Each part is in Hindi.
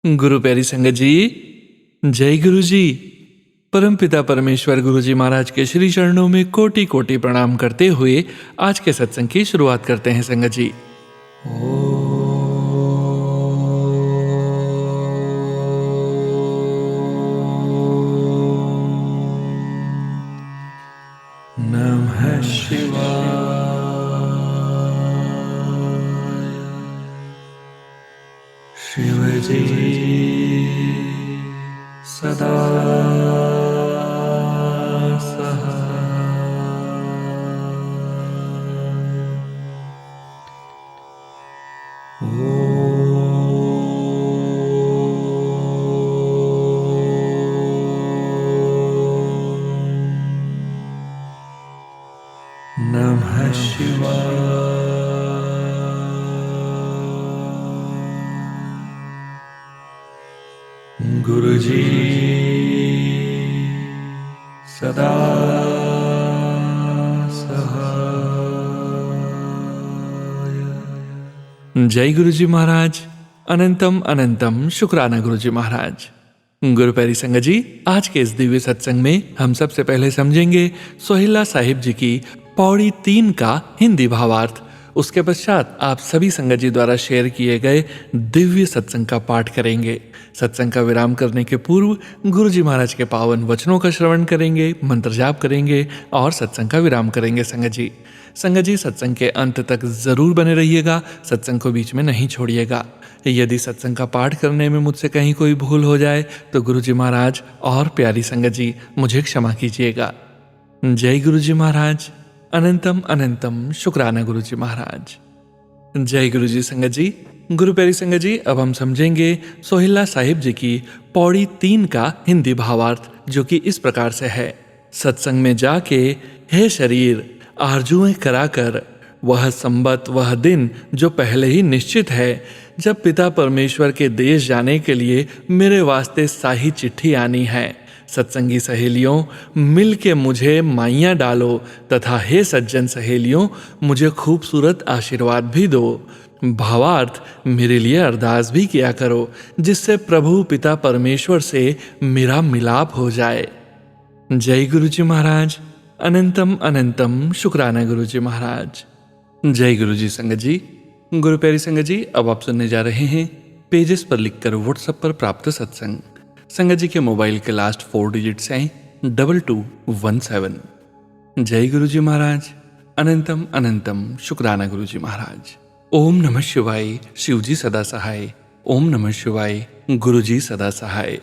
गुरु प्यारी संगत जी, जय गुरु जी। परमपिता परमेश्वर गुरु जी महाराज के श्री चरणों में कोटि कोटि प्रणाम करते हुए आज के सत्संग की शुरुआत करते हैं संगत जी। नमः शिवाय। शिव जी सदा नमः शिवाय। गुरु जी सदा सहाय। जय गुरु जी महाराज। अनंतम अनंतम शुक्राना गुरु जी महाराज। गुरु प्यारी संगत जी, आज के इस दिव्य सत्संग में हम सबसे पहले समझेंगे सोहिला साहिब जी की पौड़ी 3 का हिंदी भावार्थ। उसके पश्चात आप सभी संगत जी द्वारा शेयर किए गए दिव्य सत्संग का पाठ करेंगे। सत्संग का विराम करने के पूर्व गुरु जी महाराज के पावन वचनों का श्रवण करेंगे, मंत्र जाप करेंगे और सत्संग का विराम करेंगे। संगत जी सत्संग के अंत तक जरूर बने रहिएगा, सत्संग को बीच में नहीं छोड़िएगा। यदि सत्संग का पाठ करने में मुझसे कहीं कोई भूल हो जाए तो गुरु जी महाराज और प्यारी संगत जी मुझे क्षमा कीजिएगा। जय गुरु जी महाराज। अनंतम अनंतम शुक्राना गुरु जी महाराज। जय गुरु जी संगत जी। गुरु प्यारी संगत जी, अब हम समझेंगे सोहिला साहिब जी की पौड़ी 3 का हिंदी भावार्थ, जो कि इस प्रकार से है। सत्संग में जाके हे शरीर आरजुएं कराकर, वह संबत वह दिन जो पहले ही निश्चित है, जब पिता परमेश्वर के देश जाने के लिए मेरे वास्ते शाही चिट्ठी आनी है। सत्संगी सहेलियों, मिल के मुझे माइयाँ डालो तथा हे सज्जन सहेलियों, मुझे खूबसूरत आशीर्वाद भी दो। भावार्थ, मेरे लिए अरदास भी किया करो, जिससे प्रभु पिता परमेश्वर से मेरा मिलाप हो जाए। जय गुरु जी महाराज। अनंतम अनंतम शुक्राना गुरु जी महाराज। जय गुरु जी संगत जी। गुरु प्यारी संगत जी, अब आप सुनने जा रहे हैं पेजेस पर लिखकर व्हाट्सएप पर प्राप्त सत्संग। संगत जी के मोबाइल के लास्ट 4 डिजिट्स हैं 2217। जय गुरु जी महाराज। अनंतम अनंतम शुक्राना गुरु जी महाराज। ओम नमः शिवाय। शिव जी सदा सहाय। ओम नमः शिवाय। गुरु जी सदा सहाय।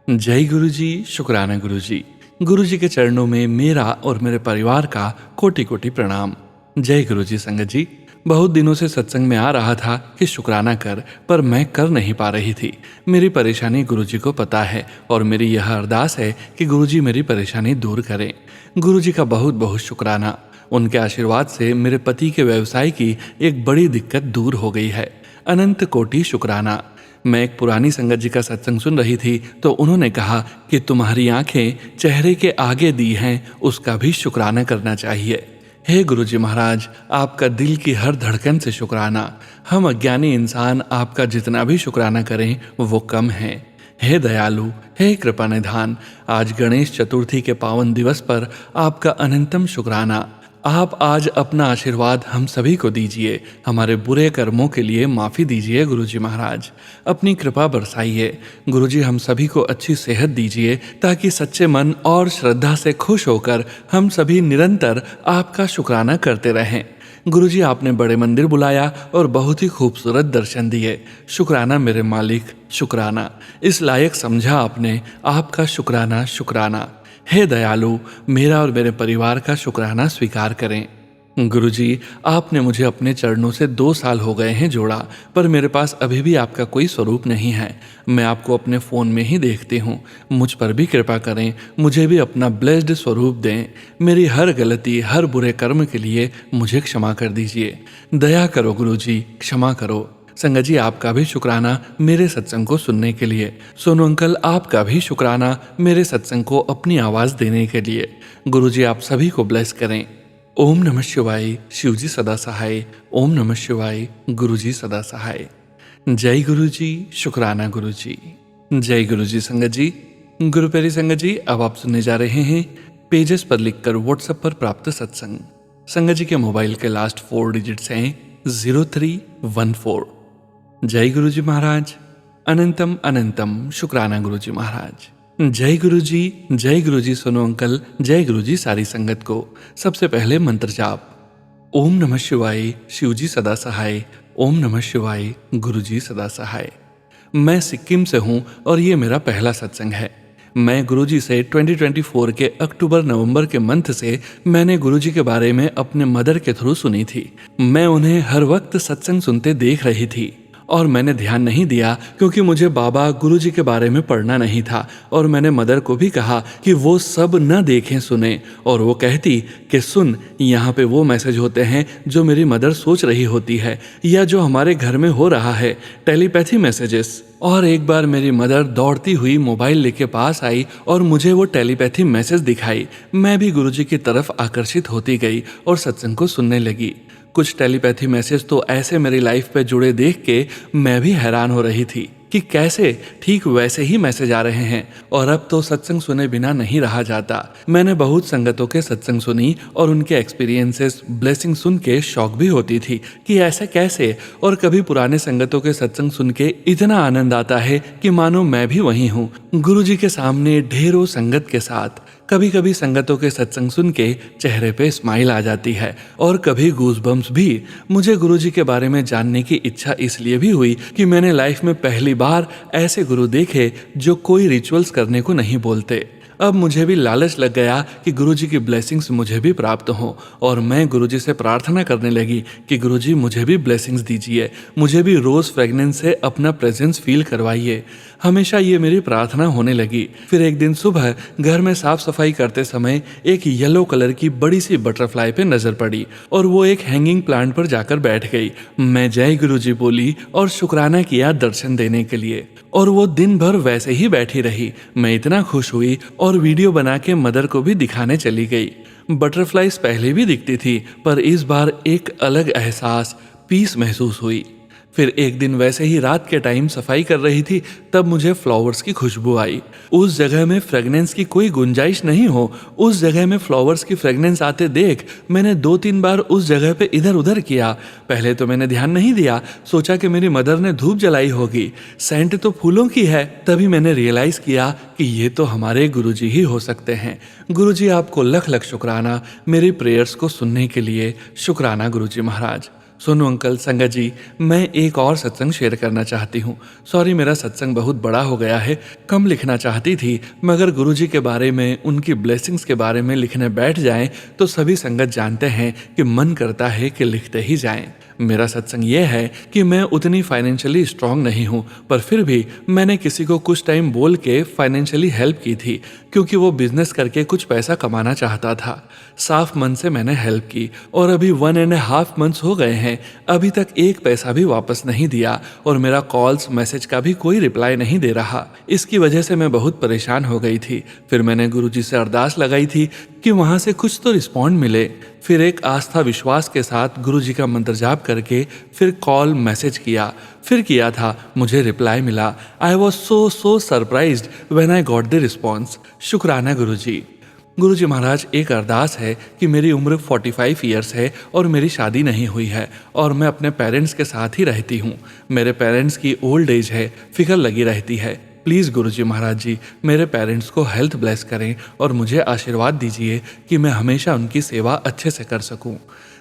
जय गुरु जी। शुक्राना गुरु जी। गुरु जी के चरणों में मेरा और मेरे परिवार का कोटि कोटि प्रणाम। जय गुरु जी संगत जी। बहुत दिनों से सत्संग में आ रहा था कि शुक्राना कर, पर मैं कर नहीं पा रही थी। मेरी परेशानी गुरु जी को पता है और मेरी यह अरदास है कि गुरु जी मेरी परेशानी दूर करें। गुरु जी का बहुत बहुत शुक्राना। उनके आशीर्वाद से मेरे पति के व्यवसाय की एक बड़ी दिक्कत दूर हो गई है। अनंत कोटि शुक्राना। मैं एक पुरानी संगत जी का सत्संग सुन रही थी तो उन्होंने कहा कि तुम्हारी आंखें चेहरे के आगे दी हैं, उसका भी शुक्राना करना चाहिए। हे गुरु जी महाराज, आपका दिल की हर धड़कन से शुक्राना। हम अज्ञानी इंसान आपका जितना भी शुक्राना करें वो कम है। हे दयालु, हे कृपा निधान, आज गणेश चतुर्थी के पावन दिवस पर आपका अनंतम शुक्राना। आप आज अपना आशीर्वाद हम सभी को दीजिए। हमारे बुरे कर्मों के लिए माफ़ी दीजिए गुरु जी महाराज। अपनी कृपा बरसाइए गुरु जी। हम सभी को अच्छी सेहत दीजिए ताकि सच्चे मन और श्रद्धा से खुश होकर हम सभी निरंतर आपका शुक्राना करते रहें। गुरु जी, आपने बड़े मंदिर बुलाया और बहुत ही खूबसूरत दर्शन दिए। शुक्राना मेरे मालिक, शुक्राना। इस लायक समझा आपने, आपका शुक्राना शुक्राना। हे दयालु, मेरा और मेरे परिवार का शुक्राना स्वीकार करें। गुरु जी, आपने मुझे अपने चरणों से 2 साल हो गए हैं जोड़ा, पर मेरे पास अभी भी आपका कोई स्वरूप नहीं है। मैं आपको अपने फ़ोन में ही देखती हूँ। मुझ पर भी कृपा करें, मुझे भी अपना ब्लेस्ड स्वरूप दें। मेरी हर गलती, हर बुरे कर्म के लिए मुझे क्षमा कर दीजिए। दया करो गुरु जी, क्षमा करो। संगत जी, आपका भी शुक्राना मेरे सत्संग को सुनने के लिए। सोनू अंकल, आपका भी शुक्राना मेरे सत्संग को अपनी आवाज़ देने के लिए। गुरु जी, आप सभी को ब्लेस करें। ओम नमः शिवाय। शिव जी सदा सहाय। ओम नमः शिवाय। गुरु जी सदा सहाय। जय गुरु जी, शुक्राना गुरु जी। जय गुरु जी संगत जी। गुरु प्यारी संगत जी, अब आप सुनने जा रहे हैं पेजेस पर लिखकर व्हाट्सएप पर प्राप्त सत्संग। संगत जी के मोबाइल के लास्ट 4 डिजिट्स हैं 0314। जय गुरु जी महाराज। अनंतम अनंतम शुक्राना गुरु जी महाराज। जय गुरु जी, जय गुरु जी सोनू अंकल, जय गुरु जी सारी संगत को। सबसे पहले मंत्र जाप। ओम नमः शिवाय, शिवजी सदा सहाय। ओम नमः शिवाय, गुरुजी सदा सहाय। मैं सिक्किम से हूं और ये मेरा पहला सत्संग है। मैं गुरुजी से 2024 के अक्टूबर नवंबर के मंथ से मैंने गुरुजी के बारे में अपने मदर के थ्रू सुनी थी। मैं उन्हें हर वक्त सत्संग सुनते देख रही थी और मैंने ध्यान नहीं दिया क्योंकि मुझे बाबा गुरुजी के बारे में पढ़ना नहीं था। और मैंने मदर को भी कहा कि वो सब न देखें सुने, और वो कहती कि सुन, यहाँ पे वो मैसेज होते हैं जो मेरी मदर सोच रही होती है या जो हमारे घर में हो रहा है, टेलीपैथी मैसेजेस। और एक बार मेरी मदर दौड़ती हुई मोबाइल लेके पास आई और मुझे वो टेलीपैथी मैसेज दिखाई। मैं भी गुरुजी की तरफ आकर्षित होती गई और सत्संग को सुनने लगी। कुछ टेलीपैथी मैसेज तो ऐसे मेरी लाइफ पे जुड़े देख के मैं भी हैरान हो रही थी कि कैसे ठीक वैसे ही मैसेज आ रहे हैं। और अब तो सत्संग सुने बिना नहीं रहा जाता। मैंने बहुत संगतों के सत्संग सुनी और उनके एक्सपीरियंसेस, ब्लेसिंग सुन के शौक भी होती थी कि ऐसे कैसे। और कभी पुराने संगतों के सत्संग सुन के इतना आनंद आता है कि मानो मैं भी वही हूँ, गुरुजी के सामने ढेरों संगत के साथ। कभी कभी संगतों के सत्संग सुन के चेहरे पे स्माइल आ जाती है और कभी गूज़बम्प्स भी। मुझे गुरुजी के बारे में जानने की इच्छा इसलिए भी हुई कि मैंने लाइफ में पहली बार ऐसे गुरु देखे जो कोई रिचुअल्स करने को नहीं बोलते। अब मुझे भी लालच लग गया कि गुरुजी की ब्लेसिंग्स मुझे भी प्राप्त हों और मैं गुरुजी से प्रार्थना करने लगी कि गुरुजी मुझे भी ब्लेसिंग्स दीजिए, मुझे भी रोज़ फ्रेगनेंस से अपना प्रेजेंस फील करवाइए। हमेशा ये मेरी प्रार्थना होने लगी। फिर एक दिन सुबह घर में साफ सफाई करते समय एक येलो कलर की बड़ी सी बटरफ्लाई पे नजर पड़ी और वो एक हैंगिंग प्लांट पर जाकर बैठ गई। मैं जय गुरुजी बोली और शुक्राना किया दर्शन देने के लिए, और वो दिन भर वैसे ही बैठी रही। मैं इतना खुश हुई और वीडियो बना के मदर को भी दिखाने चली गई। बटरफ्लाइज पहले भी दिखती थी पर इस बार एक अलग एहसास, पीस महसूस हुई। फिर एक दिन वैसे ही रात के टाइम सफाई कर रही थी, तब मुझे फ्लावर्स की खुशबू आई। उस जगह में फ्रेगनेंस की कोई गुंजाइश नहीं हो, उस जगह में फ्लावर्स की फ्रेगनेंस आते देख मैंने 2-3 बार उस जगह पे इधर उधर किया। पहले तो मैंने ध्यान नहीं दिया, सोचा कि मेरी मदर ने धूप जलाई होगी, सेंट तो फूलों की है। तभी मैंने रियलाइज किया कि ये तो हमारे गुरुजी ही हो सकते हैं। गुरुजी आपको लख लख शुक्राना मेरी प्रेयर्स को सुनने के लिए। शुक्राना गुरुजी महाराज। सोनू अंकल, संगत जी, मैं एक और सत्संग शेयर करना चाहती हूँ। सॉरी, मेरा सत्संग बहुत बड़ा हो गया है, कम लिखना चाहती थी, मगर गुरुजी के बारे में, उनकी ब्लेसिंग्स के बारे में लिखने बैठ जाएं तो सभी संगत जानते हैं कि मन करता है कि लिखते ही जाएं। मेरा सत्संग यह है कि मैं उतनी फाइनेंशियली स्ट्रांग नहीं हूँ, पर फिर भी मैंने किसी को कुछ टाइम बोल के फाइनेंशियली हेल्प की थी क्योंकि वो बिजनेस करके कुछ पैसा कमाना चाहता था। साफ मन से मैंने हेल्प की और अभी 1.5 मंथ्स हो गए हैं, अभी तक एक पैसा भी वापस नहीं दिया और मेरा कॉल्स मैसेज का भी कोई रिप्लाई नहीं दे रहा। इसकी वजह से मैं बहुत परेशान हो गई थी। फिर मैंने गुरुजी से अरदास लगाई थी कि वहां से कुछ तो रिस्पॉन्ड मिले। फिर एक आस्था विश्वास के साथ गुरुजी का मंत्र जाप करके फिर कॉल मैसेज किया, फिर किया था, मुझे रिप्लाई मिला। I was so surprised when I got the response. शुक्राना गुरुजी। गुरुजी महाराज, एक अरदास है कि मेरी उम्र 45 ईयर्स है और मेरी शादी नहीं हुई है और मैं अपने पेरेंट्स के साथ ही रहती हूँ। मेरे पेरेंट्स की ओल्ड एज है, फिक्र लगी रहती है। प्लीज़ गुरुजी महाराज जी, मेरे पेरेंट्स को हेल्थ ब्लेस करें और मुझे आशीर्वाद दीजिए कि मैं हमेशा उनकी सेवा अच्छे से कर सकूं।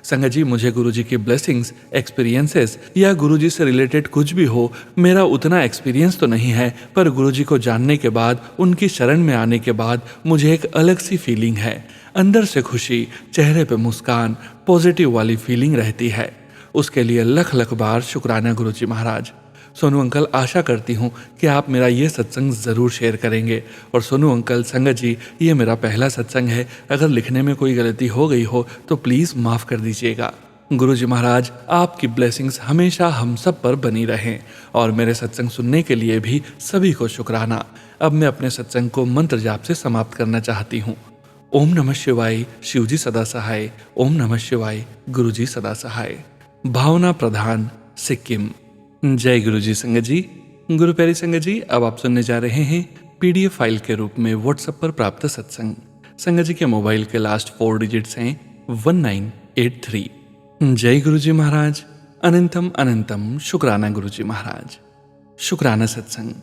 संगत जी, मुझे गुरुजी की ब्लेसिंग्स, एक्सपीरियंसेस या गुरुजी से रिलेटेड कुछ भी हो, मेरा उतना एक्सपीरियंस तो नहीं है, पर गुरुजी को जानने के बाद, उनकी शरण में आने के बाद मुझे एक अलग सी फीलिंग है। अंदर से खुशी, चेहरे पे मुस्कान, पॉजिटिव वाली फीलिंग रहती है। उसके लिए लख लख बार शुक्राना गुरुजी महाराज। सोनू अंकल, आशा करती हूँ कि आप मेरा ये सत्संग ज़रूर शेयर करेंगे। और सोनू अंकल, संगत जी, ये मेरा पहला सत्संग है, अगर लिखने में कोई गलती हो गई हो तो प्लीज़ माफ़ कर दीजिएगा। गुरुजी महाराज, आपकी ब्लेसिंग्स हमेशा हम सब पर बनी रहें और मेरे सत्संग सुनने के लिए भी सभी को शुक्राना। अब मैं अपने सत्संग को मंत्र जाप से समाप्त करना चाहती हूँ। ओम नमः शिवाय, शिवजी सदा सहाय। ओम नमः शिवाय, गुरुजी सदा सहाय। भावना प्रधान, सिक्किम। जय गुरु जी संगत जी। गुरु प्यारी संगत जी, अब आप सुनने जा रहे हैं पीडीएफ फाइल के रूप में व्हाट्सएप पर प्राप्त सत्संग। संगत जी के मोबाइल के लास्ट 4 डिजिट्स हैं 1983। जय गुरु जी महाराज। अनंतम अनंतम शुक्राना गुरु जी महाराज। शुक्राना सत्संग।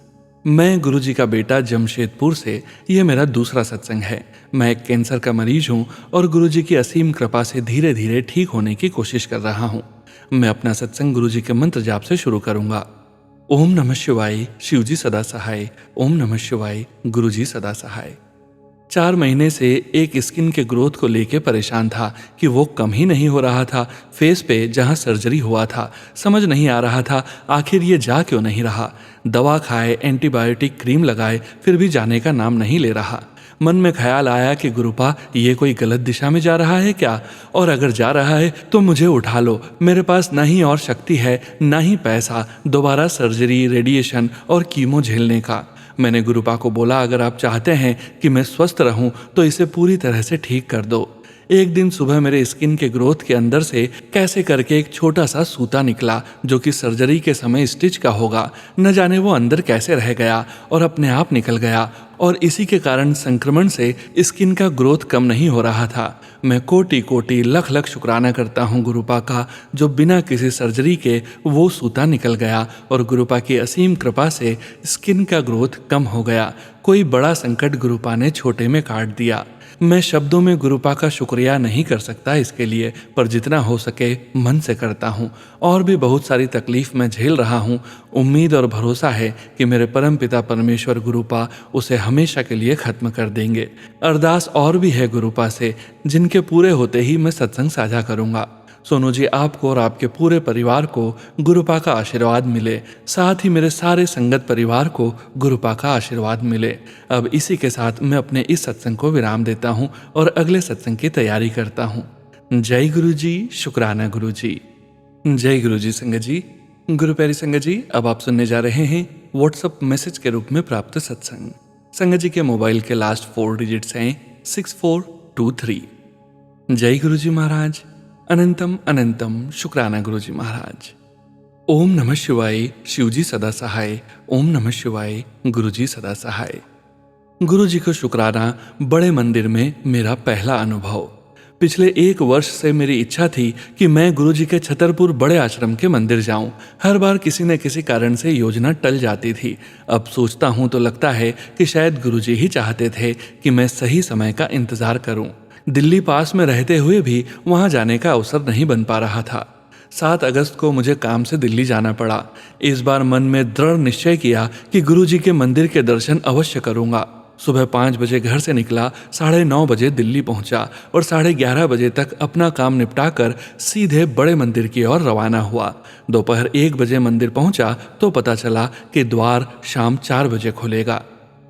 मैं गुरु जी का बेटा जमशेदपुर से, यह मेरा दूसरा सत्संग है। मैं एक कैंसर का मरीज हूँ और गुरु जी की असीम कृपा से धीरे धीरे ठीक होने की कोशिश कर रहा हूँ। मैं अपना सत्संग गुरु जी के मंत्र जाप से शुरू करूंगा। ओम नमः शिवाय, शिव जी सदा सहाय। ओम नमः शिवाय, गुरु जी सदा सहाय। 4 महीने से एक स्किन के ग्रोथ को लेके परेशान था कि वो कम ही नहीं हो रहा था। फेस पे जहां सर्जरी हुआ था, समझ नहीं आ रहा था आखिर ये जा क्यों नहीं रहा। दवा खाए, एंटीबायोटिक क्रीम लगाए, फिर भी जाने का नाम नहीं ले रहा। मन में ख्याल आया कि गुरुपा, ये कोई गलत दिशा में जा रहा है क्या? और अगर जा रहा है तो मुझे उठा लो। मेरे पास ना ही और शक्ति है, ना ही पैसा दोबारा सर्जरी, रेडिएशन और कीमो झेलने का। मैंने गुरुपा को बोला, अगर आप चाहते हैं कि मैं स्वस्थ रहूं तो इसे पूरी तरह से ठीक कर दो। एक दिन सुबह मेरे स्किन के ग्रोथ के अंदर से कैसे करके एक छोटा सा सूता निकला, जो कि सर्जरी के समय स्टिच का होगा। न जाने वो अंदर कैसे रह गया और अपने आप निकल गया, और इसी के कारण संक्रमण से स्किन का ग्रोथ कम नहीं हो रहा था। मैं कोटि कोटि लख लख शुक्राना करता हूँ गुरुपा का, जो बिना किसी सर्जरी के वो सूता निकल गया और गुरुपा की असीम कृपा से स्किन का ग्रोथ कम हो गया। कोई बड़ा संकट गुरुपा ने छोटे में काट दिया। मैं शब्दों में गुरुपा का शुक्रिया नहीं कर सकता इसके लिए, पर जितना हो सके मन से करता हूँ। और भी बहुत सारी तकलीफ मैं झेल रहा हूँ। उम्मीद और भरोसा है कि मेरे परम पिता परमेश्वर गुरुपा उसे हमेशा के लिए खत्म कर देंगे। अरदास और भी है गुरुपा से, जिनके पूरे होते ही मैं सत्संग साझा करूँगा। सोनू जी, आपको और आपके पूरे परिवार को गुरुपा का आशीर्वाद मिले, साथ ही मेरे सारे संगत परिवार को गुरुपा का आशीर्वाद मिले। अब इसी के साथ मैं अपने इस सत्संग को विराम देता हूँ और अगले सत्संग की तैयारी करता हूँ। जय गुरु जी, शुक्राना गुरु जी। जय गुरु जी संगत जी। गुरु प्यारी संगत जी, अब आप सुनने जा रहे हैं व्हाट्सएप मैसेज के रूप में प्राप्त सत्संग। संगत जी के मोबाइल के लास्ट 4 डिजिट्स हैं 6423। जय गुरु जी महाराज। अनंतम अनंतम शुक्राना गुरु जी महाराज। ओम नमः शिवाय, शिव जी सदा सहाय। ओम नमः शिवाय, गुरु जी सदा सहाय। गुरु जी को शुक्राना। बड़े मंदिर में मेरा पहला अनुभव। पिछले 1 वर्ष से मेरी इच्छा थी कि मैं गुरु जी के छतरपुर बड़े आश्रम के मंदिर जाऊं। हर बार किसी न किसी कारण से योजना टल जाती थी। अब सोचता हूं तो लगता है कि शायद गुरु जी ही चाहते थे कि मैं सही समय का इंतजार करूं। दिल्ली पास में रहते हुए भी वहां जाने का अवसर नहीं बन पा रहा था। 7 अगस्त को मुझे काम से दिल्ली जाना पड़ा। इस बार मन में दृढ़ निश्चय किया कि गुरु जी के मंदिर के दर्शन अवश्य करूंगा। सुबह 5 बजे घर से निकला, 9:30 बजे दिल्ली पहुंचा और 11:30 बजे तक अपना काम निपटाकर सीधे बड़े मंदिर की ओर रवाना हुआ। दोपहर 1 बजे मंदिर पहुंचा तो पता चला कि द्वार शाम 4 बजे खुलेगा।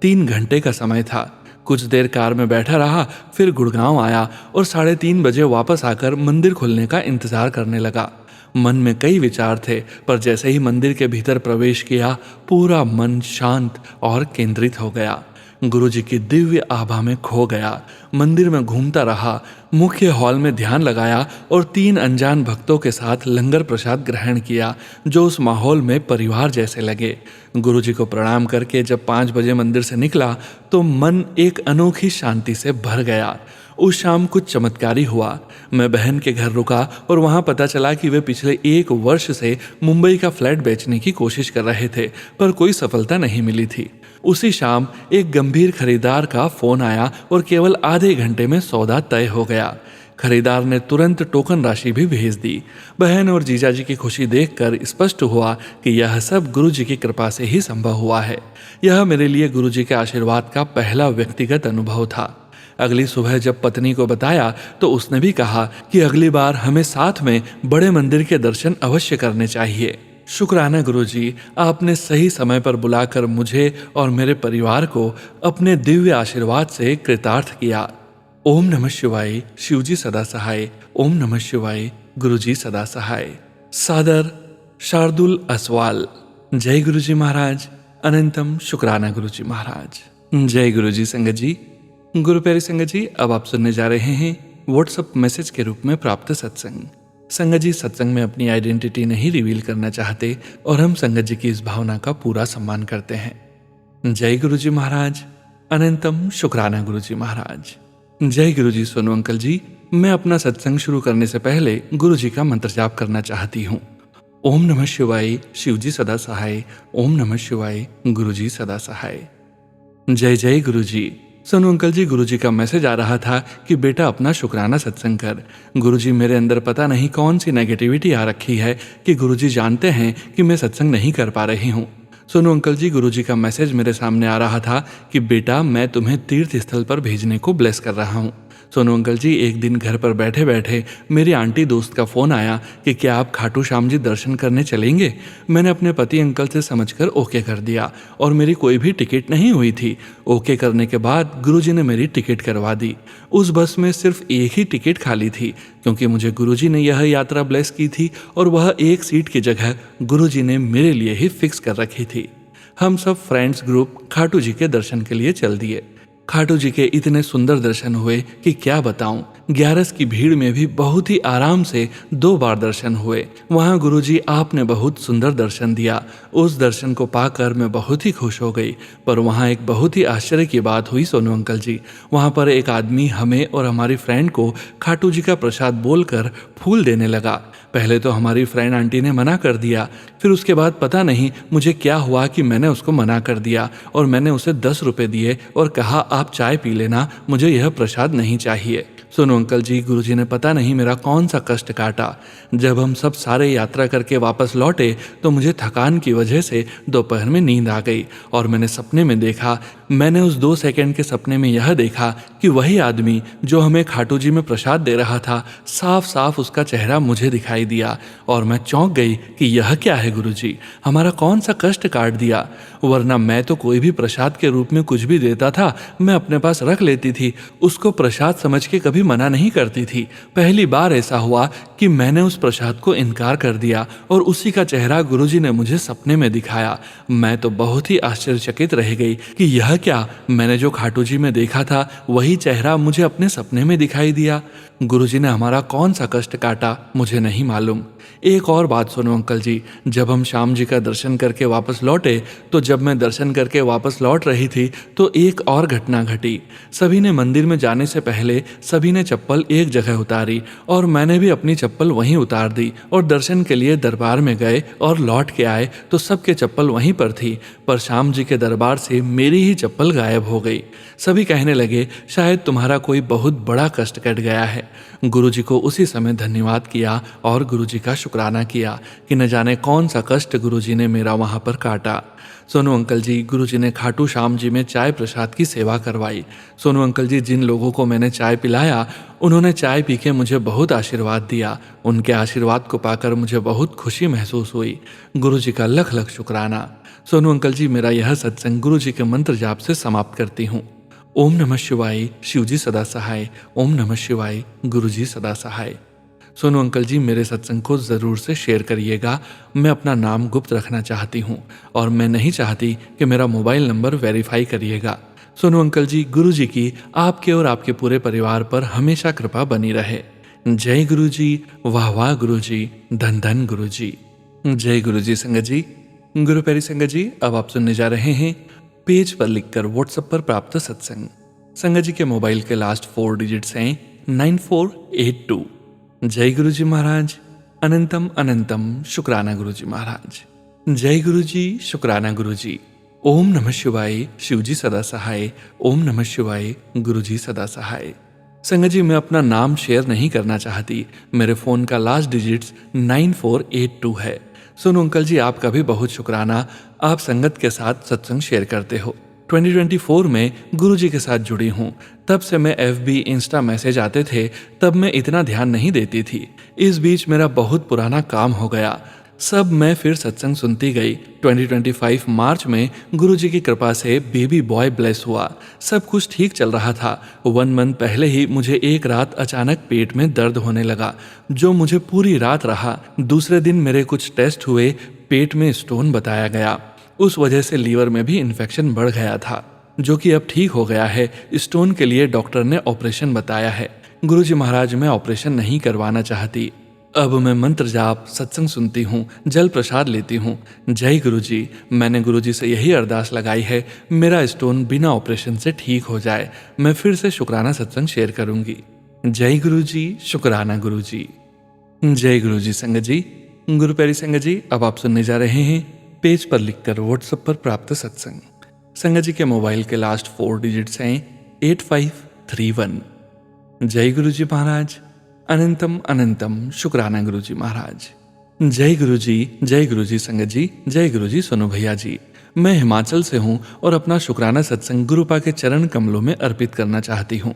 3 घंटे का समय था। कुछ देर कार में बैठा रहा, फिर गुड़गांव आया और 3:30 बजे वापस आकर मंदिर खुलने का इंतजार करने लगा। मन में कई विचार थे, पर जैसे ही मंदिर के भीतर प्रवेश किया, पूरा मन शांत और केंद्रित हो गया। गुरु जी की दिव्य आभा में खो गया। मंदिर में घूमता रहा, मुख्य हॉल में ध्यान लगाया और 3 अनजान भक्तों के साथ लंगर प्रसाद ग्रहण किया, जो उस माहौल में परिवार जैसे लगे। गुरु जी को प्रणाम करके जब 5 बजे मंदिर से निकला तो मन एक अनोखी शांति से भर गया। उस शाम कुछ चमत्कारी हुआ। मैं बहन के घर रुका और वहां पता चला कि वे पिछले 1 वर्ष से मुंबई का फ्लैट बेचने की कोशिश कर रहे थे, पर कोई सफलता नहीं मिली थी। उसी शाम एक गंभीर खरीदार का फोन आया और केवल आधे घंटे में सौदा तय हो गया। खरीदार ने तुरंत टोकन राशि भी भेज दी। बहन और जीजा जी की खुशी देखकर स्पष्ट हुआ कि यह सब गुरु जी की कृपा से ही संभव हुआ है। यह मेरे लिए गुरु जी के आशीर्वाद का पहला व्यक्तिगत अनुभव था। अगली सुबह जब पत्नी को बताया तो उसने भी कहा कि अगली बार हमें साथ में बड़े मंदिर के दर्शन अवश्य करने चाहिए। शुक्राना गुरु जी, आपने सही समय पर बुलाकर मुझे और मेरे परिवार को अपने दिव्य आशीर्वाद से कृतार्थ किया। ओम नमः शिवाय, शिव जी सदा सहाय। ओम नमः शिवाय, गुरु जी सदा सहाय। सादर शार्दुल असवाल। जय गुरु जी महाराज। अनंतम शुक्राना गुरु जी महाराज। जय गुरु जी संगत जी। गुरु प्यारी संगत जी, अब आप सुनने जा रहे हैं व्हाट्सएप मैसेज के रूप में प्राप्त सत्संग। संगत जी सत्संग में अपनी आइडेंटिटी नहीं रिवील करना चाहते और हम संगत जी की इस भावना का पूरा सम्मान करते हैं। जय गुरु जी महाराज। अनंतम शुक्राना गुरु जी महाराज। जय गुरु जी सोनू अंकल जी, मैं अपना सत्संग शुरू करने से पहले गुरु जी का मंत्र जाप करना चाहती हूँ। ओम नमः शिवाय, शिव जी सदा सहाय। ओम नमः शिवाय, गुरु जी सदा सहाय। जय जय गुरु जी। सोनू अंकल जी, गुरु जी का मैसेज आ रहा था कि बेटा अपना शुक्राना सत्संग कर। गुरु जी मेरे अंदर पता नहीं कौन सी नेगेटिविटी आ रखी है कि गुरु जी जानते हैं कि मैं सत्संग नहीं कर पा रही हूँ। सोनू अंकल जी, गुरु जी का मैसेज मेरे सामने आ रहा था कि बेटा मैं तुम्हें तीर्थ स्थल पर भेजने को ब्लेस कर रहा हूँ। सोनू अंकल जी, एक दिन घर पर बैठे बैठे मेरी आंटी दोस्त का फ़ोन आया कि क्या आप खाटू श्याम जी दर्शन करने चलेंगे। मैंने अपने पति अंकल से समझकर ओके कर दिया और मेरी कोई भी टिकट नहीं हुई थी। ओके करने के बाद गुरुजी ने मेरी टिकट करवा दी। उस बस में सिर्फ एक ही टिकट खाली थी क्योंकि मुझे गुरुजी ने यह यात्रा ब्लेस की थी और वह एक सीट की जगह गुरुजी ने मेरे लिए ही फिक्स कर रखी थी। हम सब फ्रेंड्स ग्रुप खाटू जी के दर्शन के लिए चल दिए। खाटू जी के इतने सुंदर दर्शन हुए कि क्या बताऊं। 11 की भीड़ में भी बहुत ही आराम से 2 बार दर्शन हुए। वहां गुरुजी आपने बहुत सुंदर दर्शन दिया। उस दर्शन को पाकर मैं बहुत ही खुश हो गई। पर वहां एक बहुत ही आश्चर्य की बात हुई सोनू अंकल जी। वहां पर एक आदमी हमें और हमारी फ्रेंड को खाटू जी का प्रसाद बोलकर फूल देने लगा। पहले तो हमारी फ्रेंड आंटी ने मना कर दिया, फिर उसके बाद पता नहीं मुझे क्या हुआ कि मैंने उसको मना कर दिया और मैंने उसे 10 रुपए दिए और कहा आप चाय पी लेना, मुझे यह प्रसाद नहीं चाहिए। सोनू अंकल जी, गुरुजी ने पता नहीं मेरा कौन सा कष्ट काटा। जब हम सब सारे यात्रा करके वापस लौटे तो मुझे थकान की वजह से दोपहर में नींद आ गई और मैंने सपने में देखा। मैंने उस 2 सेकंड के सपने में यह देखा कि वही आदमी जो हमें खाटू जी में प्रसाद दे रहा था, साफ साफ उसका चेहरा मुझे दिखाई दिया और मैं चौंक गई कि यह क्या है गुरुजी, हमारा कौन सा कष्ट काट दिया। वरना मैं तो कोई भी प्रसाद के रूप में कुछ भी देता था मैं अपने पास रख लेती थी, उसको प्रसाद समझ के कभी मना नहीं करती थी। पहली बार ऐसा हुआ कि मैंने उस प्रसाद को इनकार कर दिया और उसी का चेहरा गुरुजी ने मुझे सपने में दिखाया। मैं तो बहुत ही आश्चर्यचकित रह गई कि यह क्या, मैंने जो खाटू जी में देखा था वही चेहरा मुझे अपने सपने में दिखाई दिया। गुरुजी ने हमारा कौन सा कष्ट काटा मुझे नहीं मालूम। एक और बात सुनो अंकल जी, जब हम श्याम जी का दर्शन करके वापस लौटे तो जब मैं दर्शन करके वापस लौट रही थी तो एक और घटना घटी। सभी ने मंदिर में जाने से पहले सभी ने चप्पल एक जगह उतारी और मैंने भी अपनी चप्पल वहीं उतार दी और दर्शन के लिए दरबार में गए और लौट के आए तो सबके चप्पल वहीं पर थी, पर श्याम जी के दरबार से मेरी ही चप्पल गायब हो गई। सभी कहने लगे शायद तुम्हारा कोई बहुत बड़ा कष्ट कट गया है। गुरुजी को उसी समय धन्यवाद किया और गुरुजी का शुक्राना किया कि न जाने कौन सा कष्ट गुरुजी ने मेरा वहां पर काटा। सोनू अंकल जी, गुरुजी ने खाटू श्याम जी में चाय प्रसाद की सेवा करवाई। सोनू अंकल जी, जिन लोगों को मैंने चाय पिलाया उन्होंने चाय पी के मुझे बहुत आशीर्वाद दिया। उनके आशीर्वाद को पाकर मुझे बहुत खुशी महसूस हुई। गुरुजी का लख लख शुक्राना। सोनू अंकल जी, मेरा यह सत्संग गुरुजी के मंत्र जाप से समाप्त करती हूँ। ओम नमः शिवाय, शिवजी सदा सहाय। ओम नमः शिवाय, गुरुजी सदा सहाय। सोनू अंकल जी, मेरे सत्संग को ज़रूर से शेयर करिएगा। मैं अपना नाम गुप्त रखना चाहती हूँ और मैं नहीं चाहती कि मेरा मोबाइल नंबर वेरीफाई करिएगा। सोनू अंकल जी, गुरु जी की आपके और आपके पूरे परिवार पर हमेशा कृपा बनी रहे। जय गुरु जी, वाह वाह गुरु जी, धन धन गुरु जी। जय गुरु जी। संगत जी, गुरु प्यारी संगत जी, अब आप सुनने जा रहे हैं पेज पर लिखकर व्हाट्सएप पर प्राप्त सत्संग। संगत जी के मोबाइल के लास्ट 4 डिजिट्स हैं 9482। जय गुरु जी महाराज। अनंतम अनंतम शुक्राना गुरु जी महाराज। जय गुरु जी, शुक्राना गुरु जी। ओम नमः शिवाय, शिवजी सदा सहाय। ओम नमः शिवाय, गुरु जी सदा सहाय। संगत जी, मैं अपना नाम शेयर नहीं करना चाहती। मेरे फोन का लास्ट डिजिट्स 9482 है। सोनू अंकल जी, आपका भी बहुत शुक्राना, आप संगत के साथ सत्संग शेयर करते हो। 2024 में गुरुजी के साथ जुड़ी हूँ। तब से मैं FB इंस्टा मैसेज आते थे तब मैं इतना ध्यान नहीं देती थी। इस बीच मेरा बहुत पुराना काम हो गया, सब मैं फिर सत्संग सुनती गई। 2025 मार्च में गुरुजी की कृपा से बेबी बॉय ब्लेस हुआ। सब कुछ ठीक चल रहा था। 1 मंथ पहले ही मुझे एक रात अचानक पेट में दर्द होने लगा जो मुझे पूरी रात रहा। दूसरे दिन मेरे कुछ टेस्ट हुए, पेट में स्टोन बताया गया। उस वजह से लीवर में भी इन्फेक्शन बढ़ गया था जो कि अब ठीक हो गया है। स्टोन के लिए डॉक्टर ने ऑपरेशन बताया है। गुरुजी महाराज, मैं ऑपरेशन नहीं करवाना चाहती। अब मैं मंत्र जाप सत्संग सुनती हूँ, जल प्रसाद लेती हूँ। जय गुरु जी। मैंने गुरु जी से यही अरदास लगाई है, मेरा स्टोन बिना ऑपरेशन से ठीक हो जाए। मैं फिर से शुक्राना सत्संग शेयर करूंगी। जय गुरु जी। शुक्राना गुरु जी। जय गुरु जी संगत जी। गुरु प्यारी संगत जी, अब आप सुनने जा रहे हैं पेज पर लिखकर व्हाट्सएप पर प्राप्त सत्संग। संगत जी के मोबाइल के लास्ट 4 डिजिट्स हैं 8531। जय गुरु जी महाराज। अनंतम अनंतम शुक्राना गुरु जी महाराज। जय गुरु जी। जय गुरु जी संगत जी। जय गुरु जी सोनू भैया जी। मैं हिमाचल से हूँ और अपना शुक्राना सत्संग गुरुपा के चरण कमलों में अर्पित करना चाहती हूँ।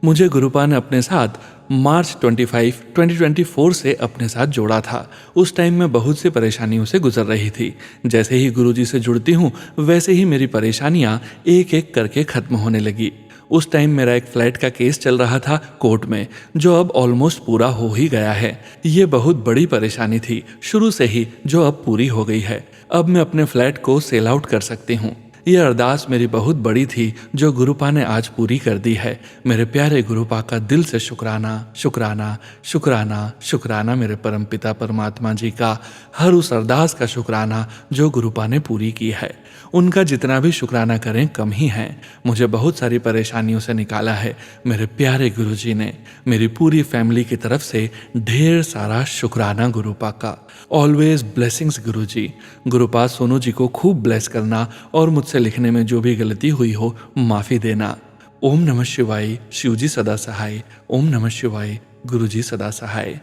मुझे गुरुपा ने अपने साथ मार्च 25, 2024 से अपने साथ जोड़ा था। उस टाइम मैं बहुत सी परेशानियों से गुजर रही थी। जैसे ही गुरुजी से जुड़ती हूँ वैसे ही मेरी परेशानियाँ एक एक करके खत्म होने लगी। उस टाइम मेरा एक फ्लैट का केस चल रहा था कोर्ट में, जो अब ऑलमोस्ट पूरा हो ही गया है। ये बहुत बड़ी परेशानी थी शुरू से ही, जो अब पूरी हो गई है। अब मैं अपने फ्लैट को सेल आउट कर सकती हूँ। यह अरदास मेरी बहुत बड़ी थी, जो गुरुपा ने आज पूरी कर दी है। मेरे प्यारे गुरुपा का दिल से शुक्राना शुक्राना शुक्राना शुक्राना। मेरे परमपिता परमात्मा जी का हर उस अरदास का शुक्राना जो गुरुपा ने पूरी की है। उनका जितना भी शुक्राना करें कम ही है। मुझे बहुत सारी परेशानियों से निकाला है मेरे प्यारे गुरुजी ने। मेरी पूरी फैमिली की तरफ से ढेर सारा शुक्राना गुरुपा का। ऑलवेज ब्लेसिंग्स गुरुजी। गुरुपा सोनू जी को खूब ब्लेस करना और मुझसे लिखने में जो भी गलती हुई हो माफ़ी देना। ओम नमः शिवाय। शिवजी सदा सहाय। ओम नमः शिवाय। गुरुजी सदा सहाय।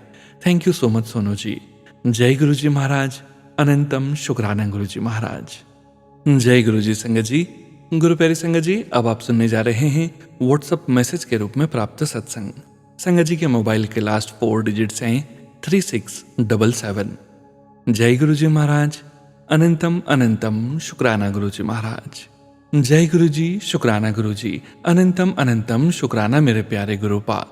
Thank you so much Sonu ji. जय गुरुजी महाराज। अनंतम शुक्राना गुरुजी महाराज। जय गुरु जी संगत जी। गुरु प्यारी संगत जी, अब आप सुनने जा रहे हैं व्हाट्सएप मैसेज के रूप में प्राप्त सत्संग। संगत जी के मोबाइल के लास्ट 4 डिजिट्स हैं 3677। जय गुरु जी महाराज। अनंतम अनंतम शुक्राना गुरु जी महाराज। जय गुरु जी। शुक्राना गुरु जी। अनंतम अनंतम शुक्राना मेरे प्यारे गुरुपा।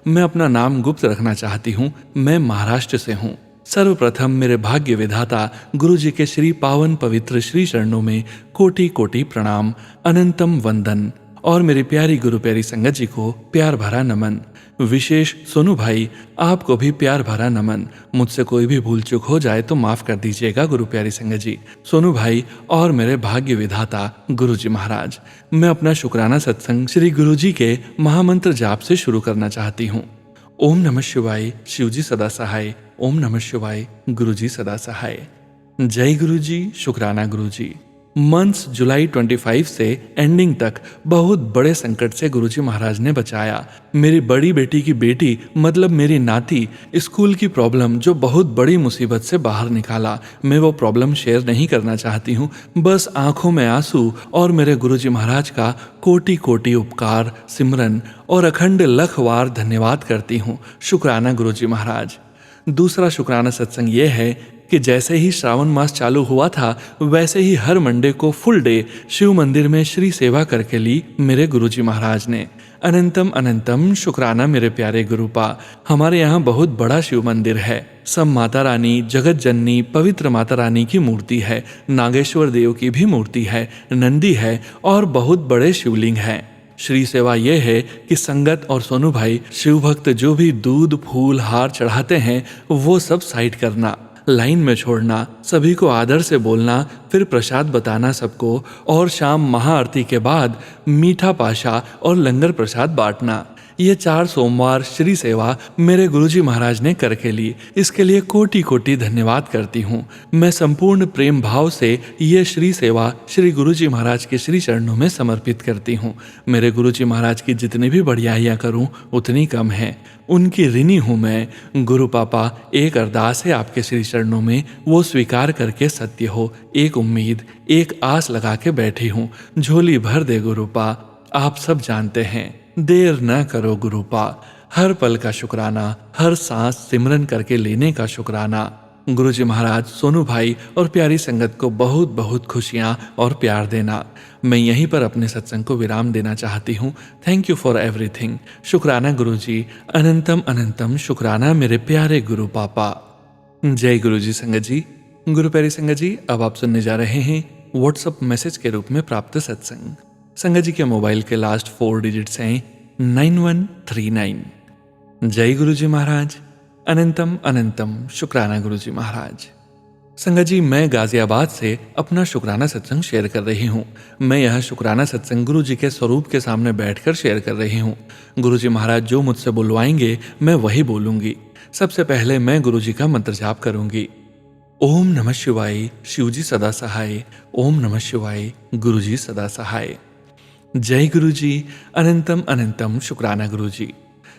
मैं अपना नाम गुप्त रखना चाहती हूँ। मैं महाराष्ट्र से हूँ। सर्वप्रथम मेरे भाग्य विधाता गुरु जी के श्री पावन पवित्र श्री चरणों में कोटि कोटि प्रणाम, अनंतम वंदन। और मेरी प्यारी गुरु प्यारी संगत जी को प्यार भरा नमन। विशेष सोनू भाई, आपको भी प्यार भरा नमन। मुझसे कोई भी भूल चूक हो जाए तो माफ कर दीजिएगा गुरु प्यारी संगत जी, सोनू भाई और मेरे भाग्य विधाता गुरु जी महाराज। मैं अपना शुक्राना सत्संग श्री गुरु जी के महामंत्र जाप से शुरू करना चाहती हूँ। ओम नमः शिवाय। शिवजी सदा सहाय। ओम नमः शिवाय। गुरुजी सदा सहाय। जय गुरुजी। शुक्राना गुरुजी। मंथ्स जुलाई 25 से एंडिंग तक बहुत बड़े संकट से गुरुजी महाराज ने बचाया। मेरी बड़ी बेटी की बेटी मतलब मेरी नाती स्कूल की प्रॉब्लम, जो बहुत बड़ी मुसीबत से बाहर निकाला। मैं वो प्रॉब्लम शेयर नहीं करना चाहती हूँ, बस आंखों में आंसू और मेरे गुरुजी महाराज का कोटि कोटि उपकार, सिमरन और अखंड लखवार धन्यवाद करती हूँ। शुक्राना गुरुजी महाराज। दूसरा शुक्राना सत्संग ये है कि जैसे ही श्रावण मास चालू हुआ था वैसे ही हर मंडे को फुल डे शिव मंदिर में श्री सेवा करके ली मेरे गुरुजी महाराज ने। अनंतम अनंतम शुक्राना मेरे प्यारे गुरुपा। हमारे यहाँ बहुत बड़ा शिव मंदिर है। सब माता रानी, जगत जननी, पवित्र माता रानी की मूर्ति है, नागेश्वर देव की भी मूर्ति है, नंदी है और बहुत बड़े शिवलिंग हैं। श्री सेवा यह है कि संगत और सोनू भाई शिव भक्त जो भी दूध फूल हार चढ़ाते हैं वो सब साइड करना, लाइन में छोड़ना, सभी को आदर से बोलना, फिर प्रसाद बताना सबको, और शाम महाआरती के बाद मीठा पाशा और लंगर प्रसाद बांटना। ये 4 सोमवार श्री सेवा मेरे गुरुजी महाराज ने करके ली। इसके लिए कोटि कोटि धन्यवाद करती हूँ। मैं संपूर्ण प्रेम भाव से ये श्री सेवा श्री गुरुजी महाराज के श्री चरणों में समर्पित करती हूँ। मेरे गुरुजी महाराज की जितनी भी बढ़ियाइयाँ करूँ उतनी कम है। उनकी ऋणी हूँ मैं। गुरु पापा, एक अरदास है आपके श्री चरणों में, वो स्वीकार करके सत्य हो। एक उम्मीद, एक आस लगा के बैठी हूँ। झोली भर दे गुरुपा, आप सब जानते हैं। देर न करो गुरुपा। हर पल का शुक्राना, हर सांस सिमरन करके लेने का शुक्राना। गुरुजी महाराज, सोनू भाई और प्यारी संगत को बहुत बहुत खुशियाँ और प्यार देना। मैं यहीं पर अपने सत्संग को विराम देना चाहती हूँ। Thank you for everything. शुक्राना गुरुजी। अनंतम अनंतम शुक्राना मेरे प्यारे गुरु पापा। जय गुरुजी संगत जी। गुरु प्यारी संगत जी, अब आप सुनने जा रहे हैं व्हाट्सएप मैसेज के रूप में प्राप्त सत्संग। संगत जी के मोबाइल के लास्ट 4 डिजिट्स हैं 9139। जय गुरुजी महाराज। अनंतम अनंतम शुक्राना गुरुजी महाराज। संगत जी, मैं गाजियाबाद से अपना शुक्राना सत्संग शेयर कर रही हूँ। मैं यह शुक्राना सत्संग गुरु जी के स्वरूप के सामने बैठकर शेयर कर रही हूँ। गुरु जी महाराज जो मुझसे बुलवाएंगे मैं वही बोलूंगी। सबसे पहले मैं गुरु जी का मंत्र जाप करूंगी। ओम नमः शिवाय, शिवजी सदा सहाय। ओम नमः शिवाय, गुरु जी सदा सहाय। जय गुरु जी, अनंतम अनंतम शुक्राना गुरु जी।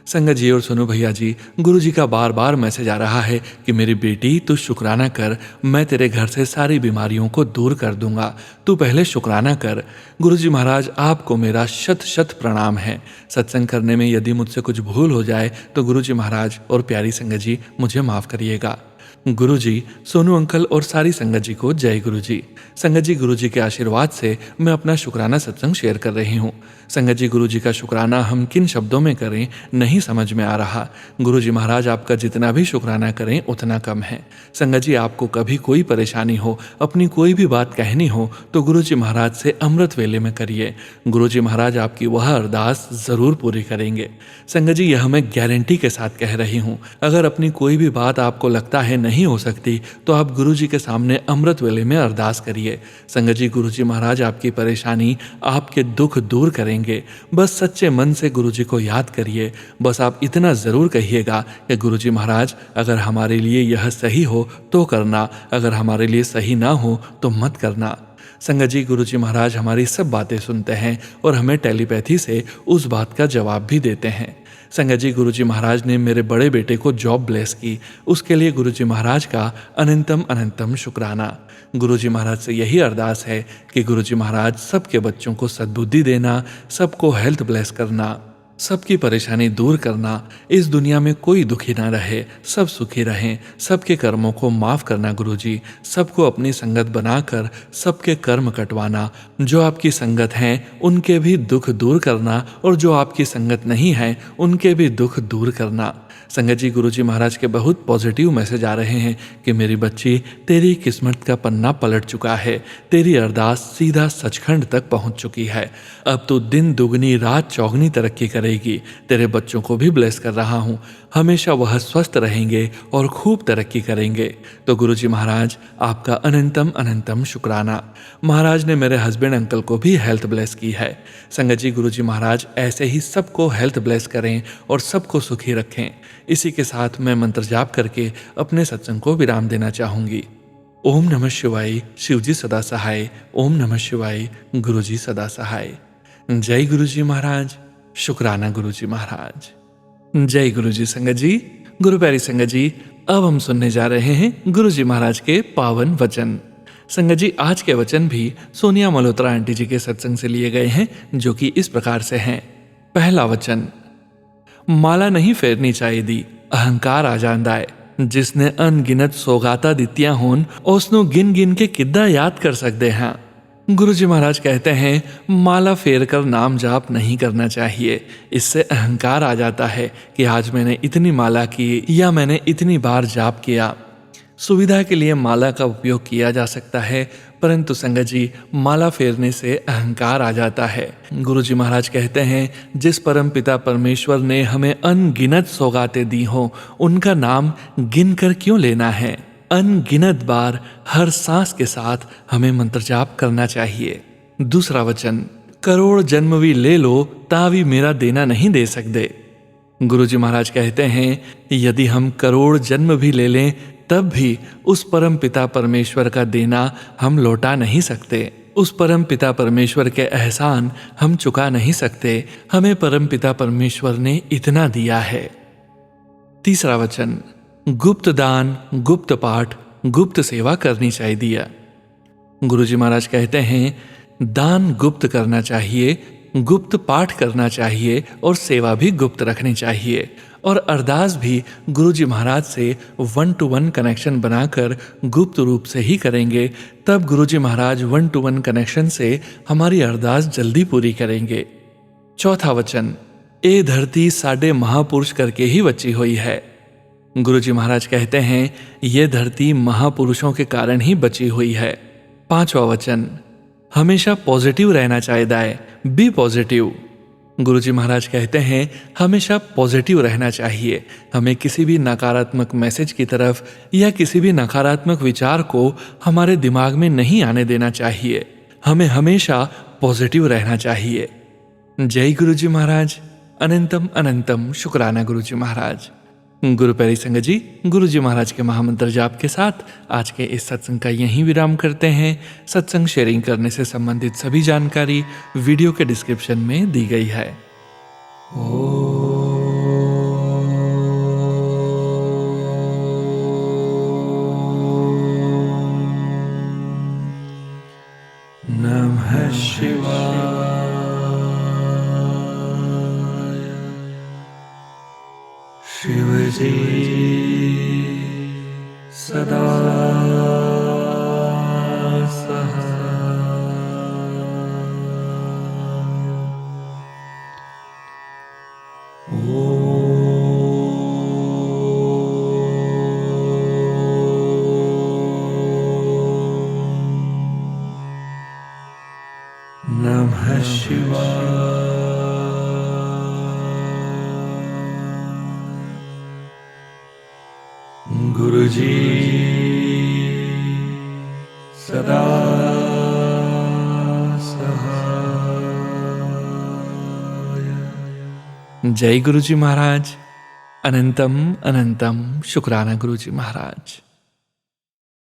संगत जी और सुनो भैया जी, गुरु जी का बार बार मैसेज आ रहा है कि मेरी बेटी तू शुक्राना कर, मैं तेरे घर से सारी बीमारियों को दूर कर दूंगा, तू पहले शुक्राना कर। गुरु जी महाराज आपको मेरा शत शत प्रणाम है। सत्संग करने में यदि मुझसे कुछ भूल हो जाए तो गुरु जी महाराज और प्यारी संगत जी मुझे माफ करिएगा। गुरु जी, सोनू अंकल और सारी संगत जी को जय गुरु जी। संगत जी, गुरु जी के आशीर्वाद से मैं अपना शुक्राना सत्संग शेयर कर रही हूँ। संगत जी, गुरु जी का शुक्राना हम किन शब्दों में करें नहीं समझ में आ रहा। गुरु जी महाराज आपका जितना भी शुक्राना करें उतना कम है। संगत जी, आपको कभी कोई परेशानी हो, अपनी कोई भी बात कहनी हो तो गुरु जी महाराज से अमृत वेले में करिए। गुरु जी महाराज आपकी वह अरदास जरूर पूरी करेंगे। संगत जी, यह मैं गारंटी के साथ कह रही हूँ। अगर अपनी कोई भी बात आपको लगता है नहीं हो सकती तो आप गुरु जी के सामने अमृत वेले में अरदास करिए। संगत जी, गुरु जी महाराज आपकी परेशानी, आपके दुख दूर करेंगे। बस सच्चे मन से गुरु जी को याद करिए। बस आप इतना जरूर कहिएगा कि गुरु जी महाराज अगर हमारे लिए यह सही हो तो करना, अगर हमारे लिए सही ना हो तो मत करना। संगत जी, गुरु जी महाराज हमारी सब बातें सुनते हैं और हमें टेलीपैथी से उस बात का जवाब भी देते हैं। संगत जी, गुरु जी महाराज ने मेरे बड़े बेटे को जॉब ब्लेस की, उसके लिए गुरु जी महाराज का अनंतम अनंतम शुक्राना। गुरु जी महाराज से यही अरदास है कि गुरु जी महाराज सबके बच्चों को सद्बुद्धि देना, सबको हेल्थ ब्लेस करना, सबकी परेशानी दूर करना, इस दुनिया में कोई दुखी ना रहे, सब सुखी रहें, सबके कर्मों को माफ करना गुरु जी, सबको अपनी संगत बनाकर सबके कर्म कटवाना, जो आपकी संगत हैं उनके भी दुख दूर करना और जो आपकी संगत नहीं है उनके भी दुख दूर करना। संगत जी, गुरु जी महाराज के बहुत पॉजिटिव मैसेज आ रहे हैं कि मेरी बच्ची, तेरी किस्मत का पन्ना पलट चुका है, तेरी अरदास सीधा सचखंड तक पहुंच चुकी है। अब तो दिन दुगनी रात चौगनी तरक्की करेगी। तेरे बच्चों को भी ब्लेस कर रहा हूँ, हमेशा वह स्वस्थ रहेंगे और खूब तरक्की करेंगे। तो गुरु जी महाराज आपका अनंतम अनंतम शुक्राना। महाराज ने मेरे हस्बैंड अंकल को भी हेल्थ ब्लेस की है। संगत जी, गुरु जी महाराज ऐसे ही सबको हेल्थ ब्लेस करें और सबको सुखी रखें। इसी के साथ मैं मंत्र जाप करके अपने सत्संग को विराम देना चाहूंगी। ओम नमः शिवाय, शिवजी सदा सहाय। ओम नमः शिवाय, गुरु जी सदा सहाय। जय गुरु जी महाराज, शुक्राना गुरु जी महाराज। जय गुरु जी। संगत जी, गुरु प्यारी संगत जी, अब हम सुनने जा रहे हैं गुरु जी महाराज के पावन वचन। संगत जी, आज के वचन भी सोनिया मल्होत्रा आंटी जी के सत्संग से लिए गए हैं, जो कि इस प्रकार से हैं। पहला वचन, माला नहीं फेरनी चाहिदी, अहंकार आ जांदा है। जिसने अनगिनत सौगाता दित्तियां होन, उसनु गिन गिन के किद्दा याद कर सकते हैं। गुरु जी महाराज कहते हैं, माला फेर कर नाम जाप नहीं करना चाहिए। इससे अहंकार आ जाता है कि आज मैंने इतनी माला की या मैंने इतनी बार जाप किया। सुविधा के लिए माला का उपयोग किया जा सकता है, परंतु संगत जी, माला फेरने से अहंकार आ जाता है। गुरु जी महाराज कहते हैं, जिस परम पिता परमेश्वर ने हमें अनगिनत सौगातें दी हो, उनका नाम गिन कर क्यों लेना है। अनगिनत बार हर सांस के साथ हमें मंत्र जाप करना चाहिए। दूसरा वचन, करोड़ जन्म भी ले लो तावी मेरा देना नहीं दे सकते। गुरु जी महाराज कहते हैं, यदि हम करोड़ जन्म भी ले लें तब भी उस परम पिता परमेश्वर का देना हम लौटा नहीं सकते। उस परम पिता परमेश्वर के एहसान हम चुका नहीं सकते। हमें परम पिता परमेश्वर ने इतना दिया है। तीसरा वचन, गुप्त दान, गुप्त पाठ, गुप्त सेवा करनी चाहिए। गुरु जी महाराज कहते हैं, दान गुप्त करना चाहिए, गुप्त पाठ करना चाहिए और सेवा भी गुप्त रखनी चाहिए। और अरदास भी गुरु जी महाराज से 1-to-1 कनेक्शन बनाकर गुप्त रूप से ही करेंगे। तब गुरु जी महाराज 1-to-1 कनेक्शन से हमारी अरदास जल्दी पूरी करेंगे। चौथा वचन, ए धरती साडे महापुरुष करके ही बची हुई है। गुरु जी महाराज कहते हैं, ये धरती महापुरुषों के कारण ही बची हुई है। पांचवा वचन, हमेशा पॉजिटिव रहना चाहिए, बी पॉजिटिव। गुरुजी महाराज कहते हैं हमेशा पॉजिटिव रहना चाहिए। हमें किसी भी नकारात्मक मैसेज की तरफ या किसी भी नकारात्मक विचार को हमारे दिमाग में नहीं आने देना चाहिए। हमें हमेशा पॉजिटिव रहना चाहिए। जय गुरुजी महाराज। अनंतम अनंतम शुक्राना गुरुजी महाराज। गुरु प्यारी संगत जी, गुरुजी महाराज के महामंत्र जाप के साथ आज के इस सत्संग का यहीं विराम करते हैं। सत्संग शेयरिंग करने से संबंधित सभी जानकारी वीडियो के डिस्क्रिप्शन में दी गई है। नमः शिवाय। शिवजी सदा नमः शिवाय। गुरुजी सदा सहाय। जय गुरुजी महाराज। अनंतम अनंतम शुक्राना गुरुजी महाराज।